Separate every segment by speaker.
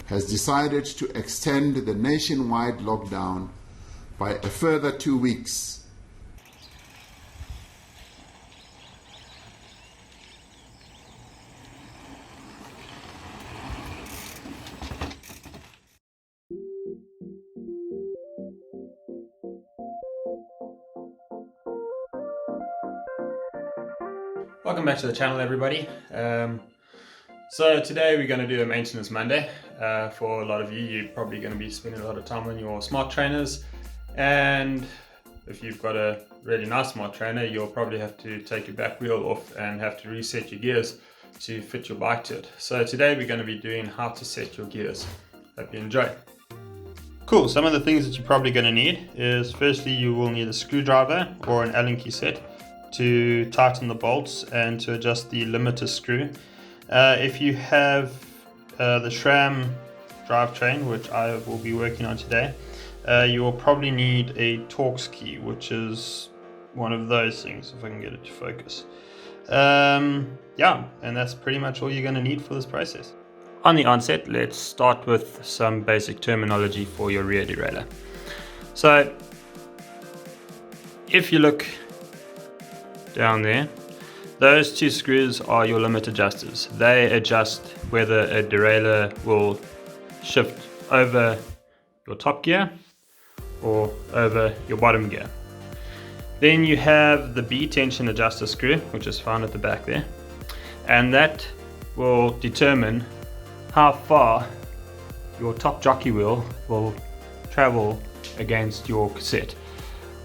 Speaker 1: has decided to extend the nationwide lockdown by a further 2 weeks.
Speaker 2: Welcome back to the channel, everybody. So today we're going to do a maintenance Monday. For a lot of you, you're probably going to be spending a lot of time on your smart trainers, and if you've got a really nice smart trainer, you'll probably have to take your back wheel off and have to reset your gears to fit your bike to it. So today we're going to be doing how to set your gears. Hope you enjoy. Cool, some of the things that you're probably going to need is, firstly, you will need a screwdriver or an Allen key set to tighten the bolts and to adjust the limiter screw. If you have the SRAM drivetrain, which I will be working on today, you will probably need a Torx key, which is one of those things, if I can get it to focus. Yeah, and that's pretty much all you're going to need for this process. On the onset, let's start with some basic terminology for your rear derailleur. So if you look down there, those two screws are your limit adjusters. They adjust whether a derailleur will shift over your top gear or over your bottom gear. Then you have the B tension adjuster screw, which is found at the back there, and that will determine how far your top jockey wheel will travel against your cassette.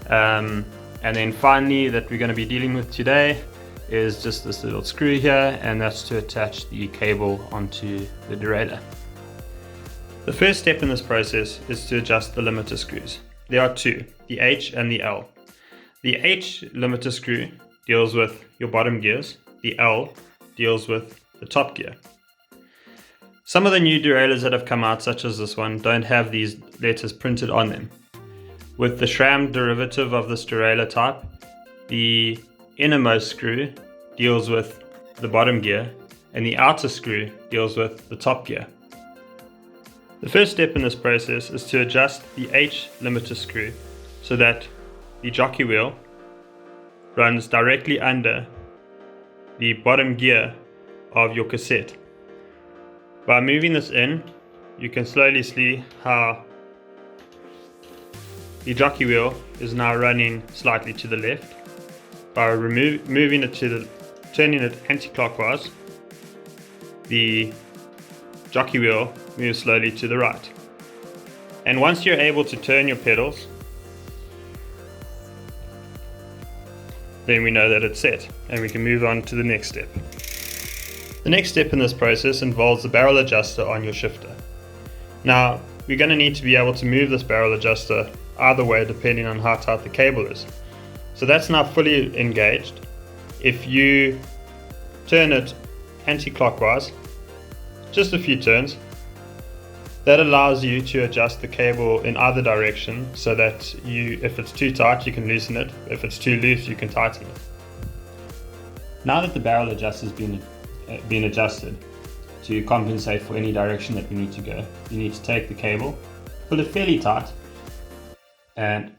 Speaker 2: And then finally, that we're going to be dealing with today is just this little screw here, and that's to attach the cable onto the derailleur. The first step in this process is to adjust the limiter screws. There are two, the H and the L. The H limiter screw deals with your bottom gears, the L deals with the top gear. Some of the new derailleurs that have come out, such as this one, don't have these letters printed on them. With the SRAM derivative of this derailleur type, the innermost screw deals with the bottom gear and the outer screw deals with the top gear. The first step in this process is to adjust the H limiter screw so that the jockey wheel runs directly under the bottom gear of your cassette. By moving this in, you can slowly see how the jockey wheel is now running slightly to the left. By moving it turning it anti-clockwise, the jockey wheel moves slowly to the right. And once you're able to turn your pedals, then we know that it's set, and we can move on to the next step. The next step in this process involves the barrel adjuster on your shifter. Now, we're going to need to be able to move this barrel adjuster either way depending on how tight the cable is. So that's now fully engaged. If you turn it anti-clockwise, just a few turns, that allows you to adjust the cable in either direction so that if it's too tight, you can loosen it. If it's too loose, you can tighten it. Now that the barrel adjuster has been adjusted to compensate for any direction that we need to go, you need to take the cable, pull it fairly tight, and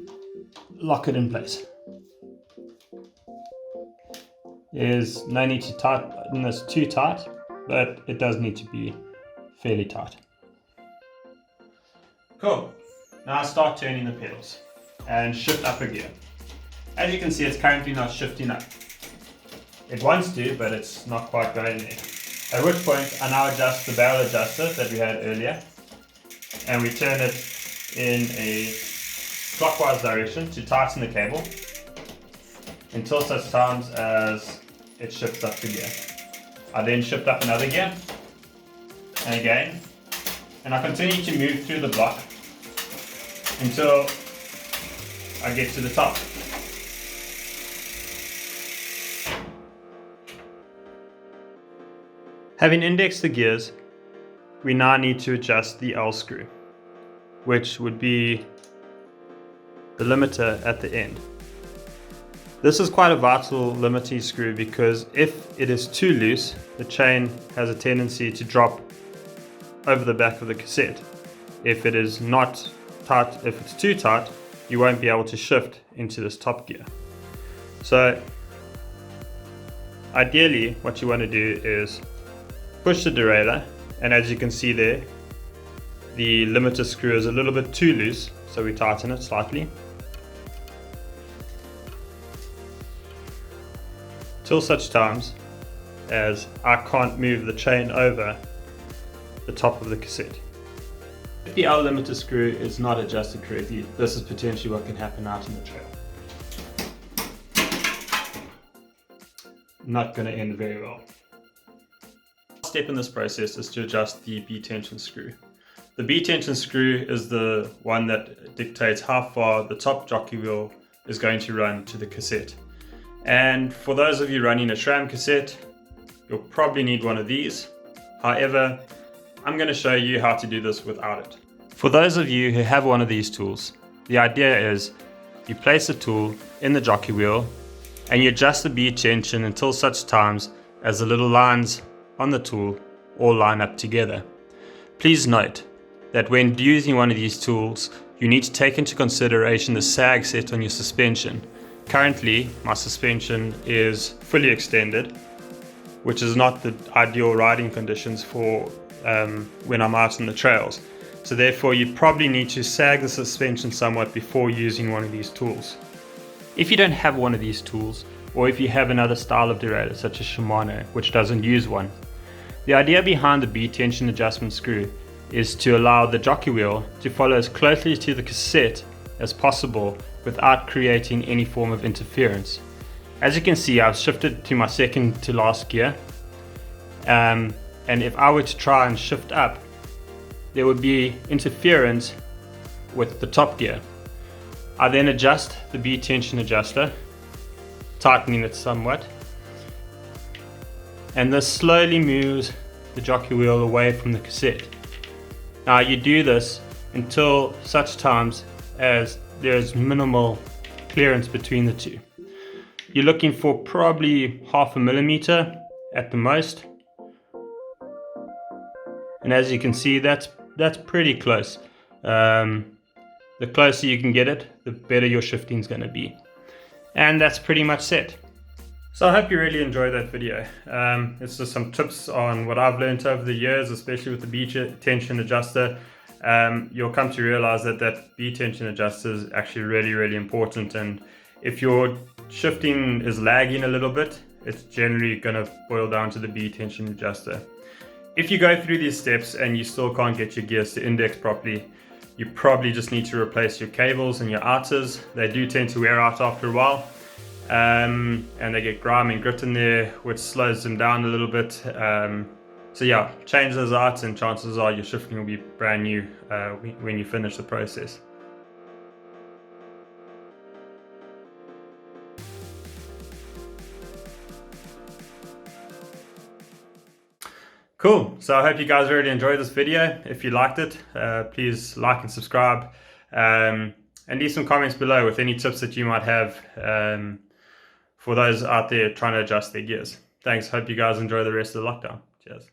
Speaker 2: lock it in place. There's no need to tighten this too tight, but it does need to be fairly tight. Cool. Now start turning the pedals and shift up a gear. As you can see, it's currently not shifting up. It wants to, but it's not quite going there. At which point I now adjust the barrel adjuster that we had earlier, and we turn it in a clockwise direction to tighten the cable until such times as it shifts up the gear. I then shift up another gear, and again, and I continue to move through the block until I get to the top. Having indexed the gears, we now need to adjust the L screw, which would be the limiter at the end. This is quite a vital limiting screw because if it is too loose, the chain has a tendency to drop over the back of the cassette. If it is not tight, if it's too tight, you won't be able to shift into this top gear. So ideally what you want to do is push the derailleur, and as you can see there, the limiter screw is a little bit too loose, so we tighten it slightly till such times as I can't move the chain over the top of the cassette. If the L limiter screw is not adjusted correctly, this is potentially what can happen out in the trail. Not going to end very well. The step in this process is to adjust the B tension screw. The B tension screw is the one that dictates how far the top jockey wheel is going to run to the cassette. And for those of you running a SRAM cassette, you'll probably need one of these. However, I'm going to show you how to do this without it. For those of you who have one of these tools, the idea is you place the tool in the jockey wheel and you adjust the B tension until such times as the little lines on the tool all line up together. Please note that when using one of these tools, you need to take into consideration the sag set on your suspension. Currently, my suspension is fully extended, which is not the ideal riding conditions for when I'm out on the trails. So therefore, you probably need to sag the suspension somewhat before using one of these tools. If you don't have one of these tools, or if you have another style of derailleur such as Shimano, which doesn't use one, the idea behind the B tension adjustment screw is to allow the jockey wheel to follow as closely to the cassette as possible without creating any form of interference. As you can see, I've shifted to my second to last gear, and if I were to try and shift up, there would be interference with the top gear. I then adjust the B tension adjuster, tightening it somewhat, and this slowly moves the jockey wheel away from the cassette. Now you do this until such times as there is minimal clearance between the two. You're looking for probably 0.5 millimeter at the most, and as you can see, that's pretty close. The closer you can get it, the better your shifting is going to be. And that's pretty much set. So I hope you really enjoyed that video. It's just some tips on what I've learned over the years, especially with the B tension adjuster. You'll come to realize that B tension adjuster is actually really important, and if your shifting is lagging a little bit, it's generally going to boil down to the B tension adjuster. If you go through these steps and you still can't get your gears to index properly, you probably just need to replace your cables and your outers. They do tend to wear out after a while, and they get grime and grit in there, which slows them down a little bit. So yeah, change those out and chances are your shifting will be brand new when you finish the process. Cool, so I hope you guys really enjoyed this video. If you liked it, please like and subscribe, and leave some comments below with any tips that you might have for those out there trying to adjust their gears. Thanks, hope you guys enjoy the rest of the lockdown. Cheers.